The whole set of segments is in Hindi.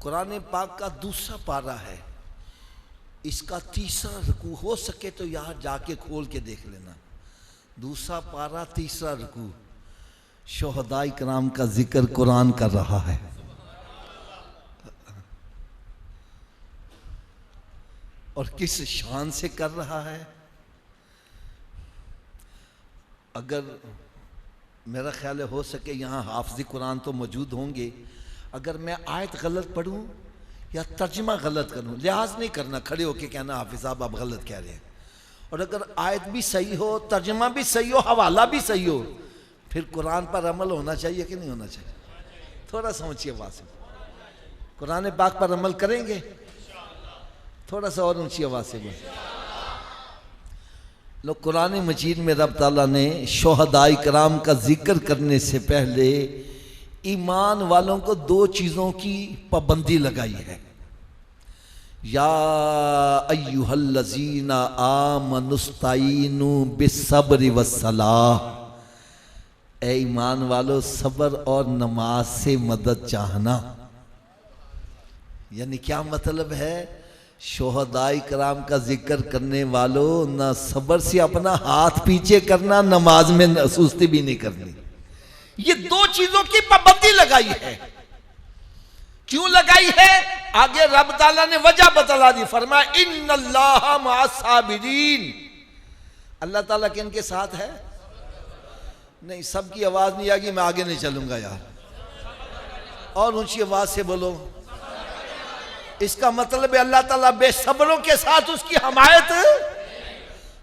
कुरान पाक का दूसरा पारा है, इसका तीसरा रुकू, हो सके तो यहाँ जाके खोल के देख लेना। दूसरा पारा तीसरा रुकू, शोहदाई कराम का जिक्र कुरान कर रहा है। और किस शान से कर रहा है। अगर मेरा ख्याल है हो सके यहाँ हाफिज़ कुरान तो मौजूद होंगे, अगर मैं आयत गलत पढ़ूं या तर्जमा गलत करूं, लिहाज नहीं करना, खड़े होके कहना हाफिज साहब आप गलत कह रहे हैं। और अगर आयत भी सही हो, तर्जमा भी सही हो, हवाला भी सही हो, फिर कुरान पर अमल होना चाहिए कि नहीं होना चाहिए? थोड़ा समझिए आवाज़ से, कुरान पाक पर अमल करेंगे? थोड़ा सा और ऊंची आवाज़ से बोल। लो, कुरान मजीद में रब ताला ने शोहदाई कराम का जिक्र करने से पहले ईमान वालों को दो चीज़ों की पाबंदी लगाई है। या अय्युहल्लज़ीना आमनुस्ताईनु बिस्सब्रि वस्सलाह, ए ईमान वालो सब्र और नमाज से मदद चाहना। यानी क्या मतलब है? शोहदाई कराम का जिक्र करने वालों ना सब्र से अपना हाथ पीछे करना, नमाज में सुस्ती भी नहीं करनी। ये दो चीजों की पाबंदी लगाई है। क्यों लगाई है? आगे रब ताला ने वजह बतला दी, फरमाया इन्नल्लाह मअस-साबिरीन, अल्लाह ताला किनके साथ है? नहीं, सबकी आवाज नहीं आएगी, मैं आगे नहीं चलूंगा यार, और ऊंची आवाज से बोलो। इसका मतलब है अल्लाह ताला बेसब्रों के साथ उसकी हमायत।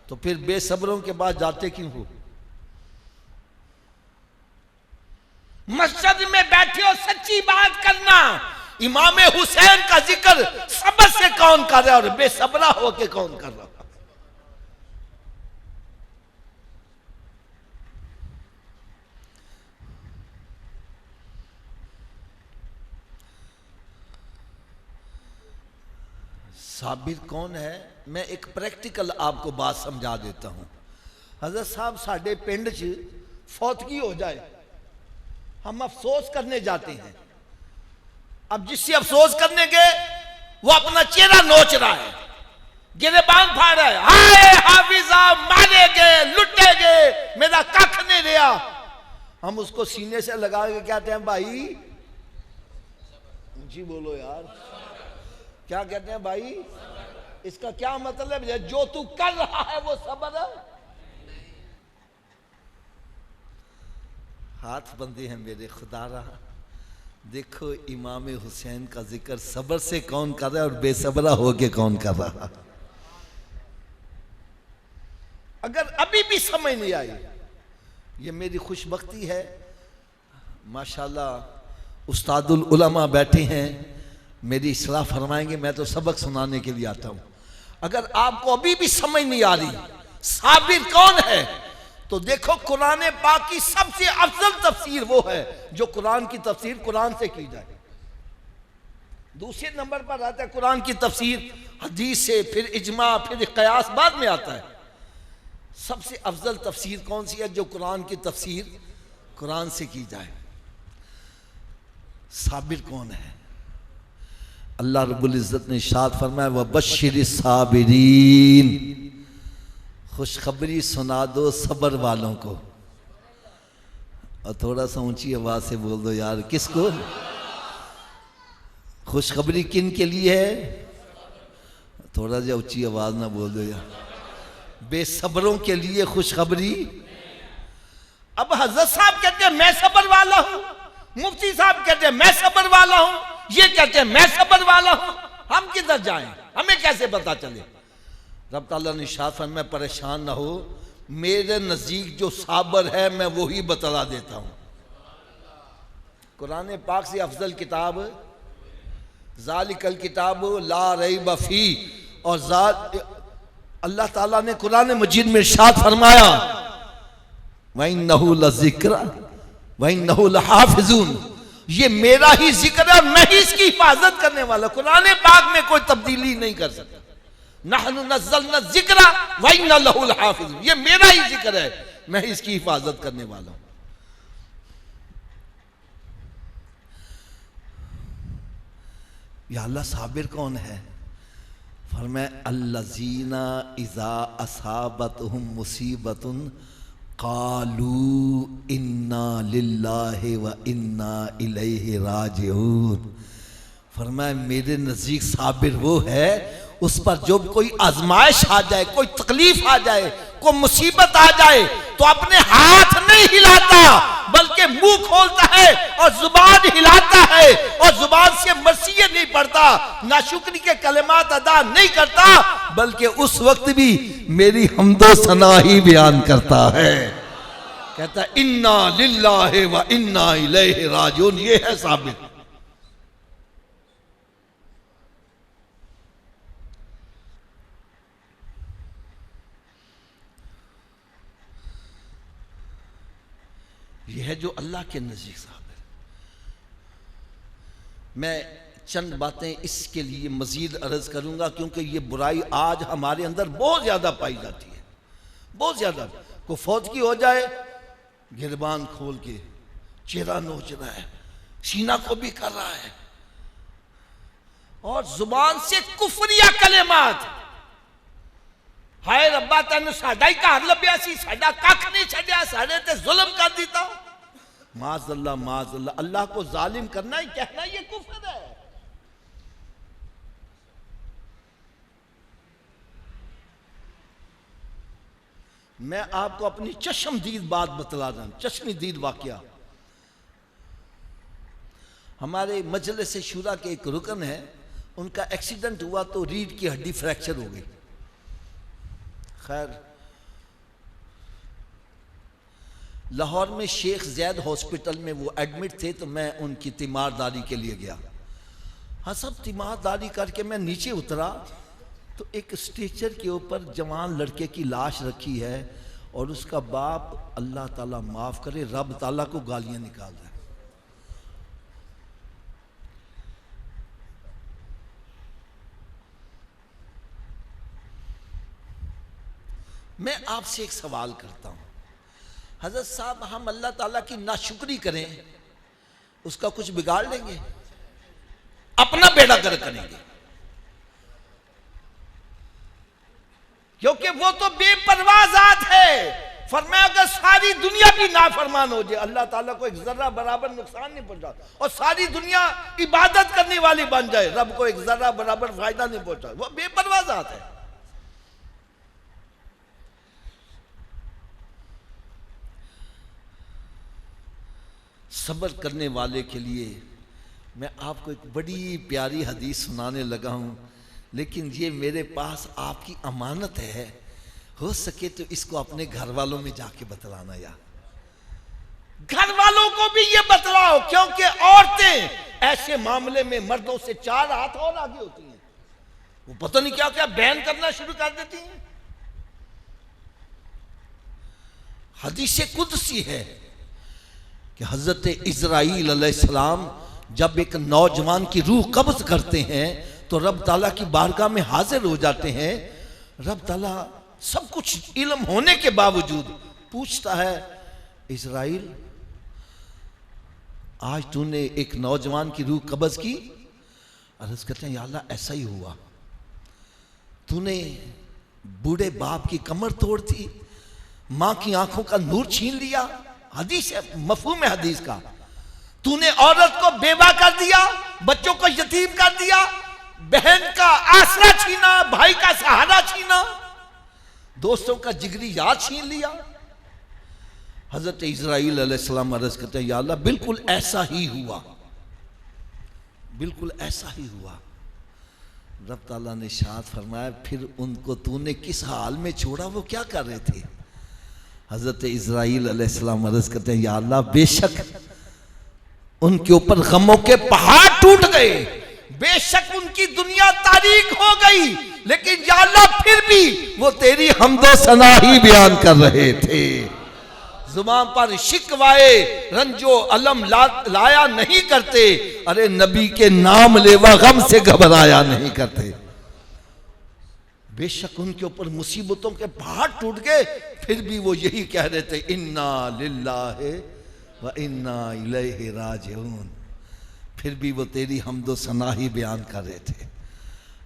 तो फिर बेसब्रों के बाद जाते क्यों हो? मस्जिद में बैठे हो, सच्ची बात करना। इमाम हुसैन का जिक्र सब्र से कौन कर रहा है और बेसब्रा होके कौन कर रहा है? साबिर कौन है? मैं एक प्रैक्टिकल आपको बात समझा देता हूं। हजरत साहब साडे पिंड च फौतगी हो जाए, हम अफसोस करने जाते हैं। अब जिससे अफसोस करने गए वो अपना चेहरा नोच रहा है, गिरेबान फाड़ रहा है, हाय हाफिजा मारे गए, लुटे गए, मेरा कख नहीं रहा। हम उसको सीने से लगा के कहते हैं भाई, जी बोलो यार, क्या कहते हैं भाई? इसका क्या मतलब है? जो तू कर रहा है वो सब्र। हाथ बंदे हैं मेरे खुदा रहा। देखो इमाम हुसैन का जिक्र सब्र से कौन कर रहा है और बेसब्रा होके कौन कर रहा है। अगर अभी भी समझ नहीं आई, ये मेरी खुशबख्ती है। माशाल्लाह उस्तादुल उलमा बैठे हैं, मेरी इस्लाह फरमाएंगे, मैं तो सबक सुनाने के लिए आता हूं। अगर आपको अभी भी समझ नहीं आ रही साबिर कौन है, तो देखो कुरान पाक की सबसे अफजल तफसीर वो है जो कुरान की तफसीर कुरान से की जाए। दूसरे नंबर पर आता है कुरान की तफसीर हदीस से, फिर इजमा, फिर कयास बाद में आता है। सबसे अफजल तफसीर कौन सी है? जो कुरान की तफसीर कुरान से की जाए। साबिर कौन है? अल्लाह रब्बुल इज़्ज़त ने इरशाद फरमाया व बश्शिरिस साबिरीन, खुशखबरी सुना दो सब्र वालों को। और थोड़ा सा ऊंची आवाज से बोल दो यार, किसको? खुशखबरी किन के लिए है? थोड़ा सा ऊंची आवाज ना बोल दो यार। बेसब्रों के लिए खुशखबरी। अब हजरत साहब कहते हैं मैं सब्र वाला हूं, मुफ्ती साहब कहते हैं मैं सब्र वाला हूं, ये कहते हैं मैं सब्र वाला हूं। हम किधर जाएं? हमें कैसे पता चले? रब ताला ने इरशाद फरमाया परेशान ना हो, मेरे नजदीक जो साबर है मैं वही बतला देता हूं। कुरान पाक से अफजल किताब ज़ालिकल किताब ला रैब फी, और अल्लाह ताला ने कुरान मजीद में इरशाद फरमाया वइन्नहु लज़िक्रा वइन्नहु लहाफ़िज़ून, ये मेरा ही जिक्र है, मैं ही इसकी हिफाजत करने वाला। कुरान पाक में कोई तब्दीली नहीं कर सकता। नहनु नज़्ज़लना ज़िक्रा व इन्ना लहु लहाफ़िज़ून, ये मेरा ही जिक्र है, मैं ही इसकी हिफाजत करने वाला हूं। या अल्लाह साबिर कौन है? फरमाया अल्लज़ीना इज़ा असाबतहुम मुसीबतुन क़ालू इन्ना लिल्लाहि व इन्ना इलैहि राजिऊन। फरमाया मेरे नज़दीक साबिर वो है उस पर जब कोई आजमाइश आ जाए, कोई तकलीफ आ जाए, कोई मुसीबत आ जाए तो अपने हाथ नहीं हिलाता बल्कि मुंह खोलता है और जुबान हिलाता है और जुबान से मर्सिये नहीं पढ़ता, नाशुक्री के कलिमात अदा नहीं करता, बल्कि उस वक्त भी मेरी हम्दो सना ही बयान करता है। कहता इन्ना लिल्लाहि व इन्ना इलैहि राजिऊन। ये है साबिर। यह है जो अल्लाह के नज़दीक साबिर। मैं चंद बातें इसके लिए मजीद अर्ज करूंगा क्योंकि ये बुराई आज हमारे अंदर बहुत ज्यादा पाई जाती है, बहुत ज्यादा। को फौत की हो जाए गिरबान खोल के चेहरा नोच रहा है, सीना को भी कर रहा है और जुबान से कुफरिया कलेमात, हाय रब्बा तेन साडा ही घर लभ्या सी, साडा कख नहीं छड्या, साडे ते जुल्म कर दिता। माज़अल्लाह माज़अल्लाह। अल्लाह को जालिम करना ही कहना ये कुफ्र है। मैं आपको अपनी चश्मदीद बात बतला रहा हूं, चश्मदीद वाकया। हमारे मजलिस शुरा के एक रुकन है, उनका एक्सीडेंट हुआ तो रीढ़ की हड्डी फ्रैक्चर हो गई। खैर लाहौर में शेख जैद हॉस्पिटल में वो एडमिट थे तो मैं उनकी तीमारदारी के लिए गया। हाँ सब तीमारदारी करके मैं नीचे उतरा तो एक स्ट्रेचर के ऊपर जवान लड़के की लाश रखी है और उसका बाप अल्लाह ताला माफ करे रब ताला को गालियां निकाल रहा है। मैं आपसे एक सवाल करता हूं, हजरत साहब हम अल्लाह ताला की नाशुक्री करें उसका कुछ बिगाड़ लेंगे? अपना बेड़ा गर्क करेंगे, क्योंकि वो तो बेपरवाह ज़ात है। फरमाया अगर सारी दुनिया भी नाफरमान हो जाए अल्लाह ताला को एक जर्रा बराबर नुकसान नहीं पहुंचा, और सारी दुनिया इबादत करने वाली बन जाए रब को एक जर्रा बराबर फायदा नहीं पहुंचा, वो बेपरवाह ज़ात है। सब्र करने वाले के लिए मैं आपको एक बड़ी प्यारी हदीस सुनाने लगा हूं, लेकिन ये मेरे पास आपकी अमानत है, हो सके तो इसको अपने घर वालों में जाके बतलाना, या घर वालों को भी ये बतलाओ, क्योंकि औरतें ऐसे मामले में मर्दों से 4 हाथ और आगे होती हैं। वो पता नहीं क्या क्या बयान करना शुरू कर देती हैं। हदीस कुदसी है कि हजरत इज़राइल अलैहिस्सलाम जब एक नौजवान की रूह कब्ज करते हैं तो रब ताला की बारगाह में हाजिर हो जाते हैं। रब ताला सब कुछ इल्म होने के बावजूद पूछता है, इज़राइल आज तूने एक नौजवान की रूह कब्ज की? अर्ज करते हैं या अल्लाह ऐसा ही हुआ। तूने बूढ़े बाप की कमर तोड़ दी, मां की आंखों का नूर छीन लिया, हदीस है, मफहूम है हदीस का। तूने औरत को बेवा कर दिया, बच्चों को यतीम कर दिया, बहन का आसरा छीना, भाई का सहारा छीना, दोस्तों का जिगरी याद छीन लिया। हजरत इज़राइल अलैहिस्सलाम अर्ज करते हैं या अल्लाह बिल्कुल ऐसा ही हुआ, बिल्कुल ऐसा ही हुआ। रब ताला ने इरशाद फरमाया फिर उनको तूने किस हाल में छोड़ा, वो क्या कर रहे थे? हजरत इज़राइल अलैहिस्सलाम अर्ज करते हैं या अल्लाह बेशक उनके ऊपर गमों के पहाड़ टूट गए, बेशक उनकी दुनिया तारीक हो गई, लेकिन या अल्लाह फिर भी वो तेरी हम्दो सना ही बयान कर रहे थे। जुबान पर शिकवाए रंजो अलम लाया नहीं करते, अरे नबी के नाम लेवा गम से घबराया नहीं करते। बेशक उनके ऊपर मुसीबतों के पहाड़ टूट गए, फिर भी वो यही कह रहे थे इन्ना लिल्लाहि व इन्ना इलैहि राजिऊन। फिर भी वो तेरी हम्दो सना ही बयान कर रहे थे।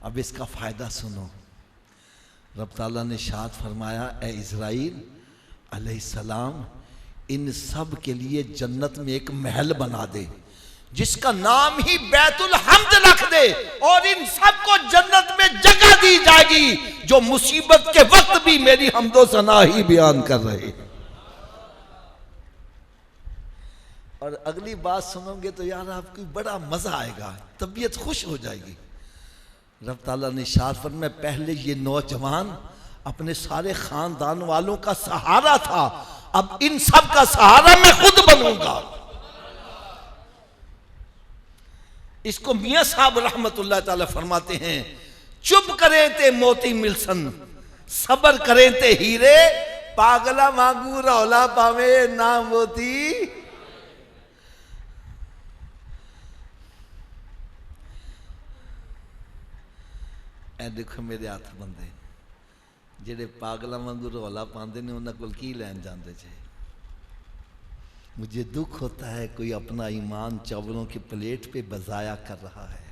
अब इसका फ़ायदा सुनो। रब ताला ने शाद फरमाया, ए इज़राइल अलैहिस्सलाम, इन सब के लिए जन्नत में एक महल बना दे जिसका नाम ही बैतुल हम्द रख दे, और इन सबको जन्नत में जगह दी जाएगी जो मुसीबत के वक्त भी मेरी हम्दो सना ही बयान कर रहे। और अगली बात सुनोगे तो यार आपको बड़ा मजा आएगा, तबीयत खुश हो जाएगी। रब ताला ने इरशाद फरमाया, पहले ये नौजवान अपने सारे खानदान वालों का सहारा था, अब इन सब का सहारा मैं खुद बनूंगा। इसको मियां साहब रहमतुल्लाह ताला फरमाते हैं, चुप करें ते मोती मिलसन, सबर करें ते हीरे, पागला मांगू रौला पावे ना मोती। ए देखो मेरे हाथ बंदे जेडे पागलों वांगू रौला पाते ने, उन्होंने कोल की लैन जाते थे। मुझे दुख होता है कोई अपना ईमान चावलों की प्लेट पे बजाया कर रहा है।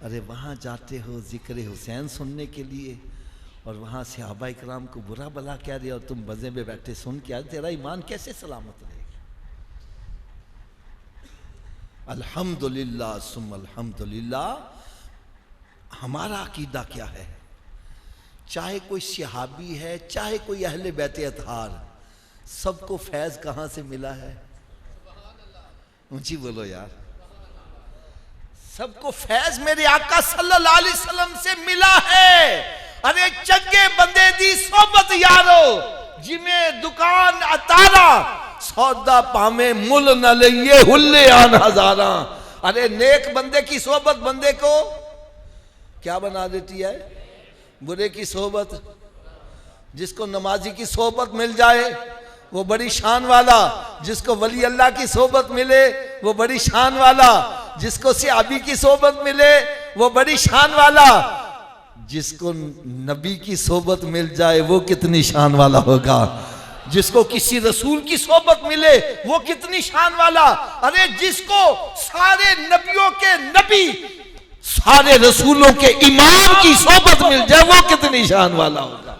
अरे वहाँ जाते हो जिक्र हुसैन सुनने के लिए, और वहाँ सहाबा इकराम को बुरा भला कह रहे, और तुम बजे में बैठे सुन के आ, तेरा ईमान कैसे सलामत रहेगा। अल्हम्दुलिल्लाह सुम अल्हम्दुलिल्लाह। हमारा अकीदा क्या है, चाहे कोई सहाबी है चाहे कोई अहले बैते अतहार, सबको फैज कहां से मिला है? ऊंची बोलो यार। सबको फैज मेरे आका सल्लल्लाहु अलैहि वसल्लम से मिला है। अरे चंगे बंदे दी सोबत यारो, जिमें दुकान अतारा, सौदा पामे मुल न लिए हुल्ले आन हजारा। अरे नेक बंदे की सोबत बंदे को क्या बना देती है? बुरे की सोबत। जिसको नमाजी की सोबत मिल जाए वो बड़ी शान वाला, जिसको वली अल्लाह की सोबत मिले वो बड़ी शान वाला, जिसको सहाबी की सोबत मिले वो बड़ी शान वाला, जिसको नबी की सोबत मिल जाए वो कितनी शान वाला होगा, जिसको किसी रसूल की सोबत मिले वो कितनी शान वाला। अरे जिसको सारे नबियों के नबी, सारे रसूलों के इमाम की सोबत मिल जाए वो कितनी शान वाला होगा।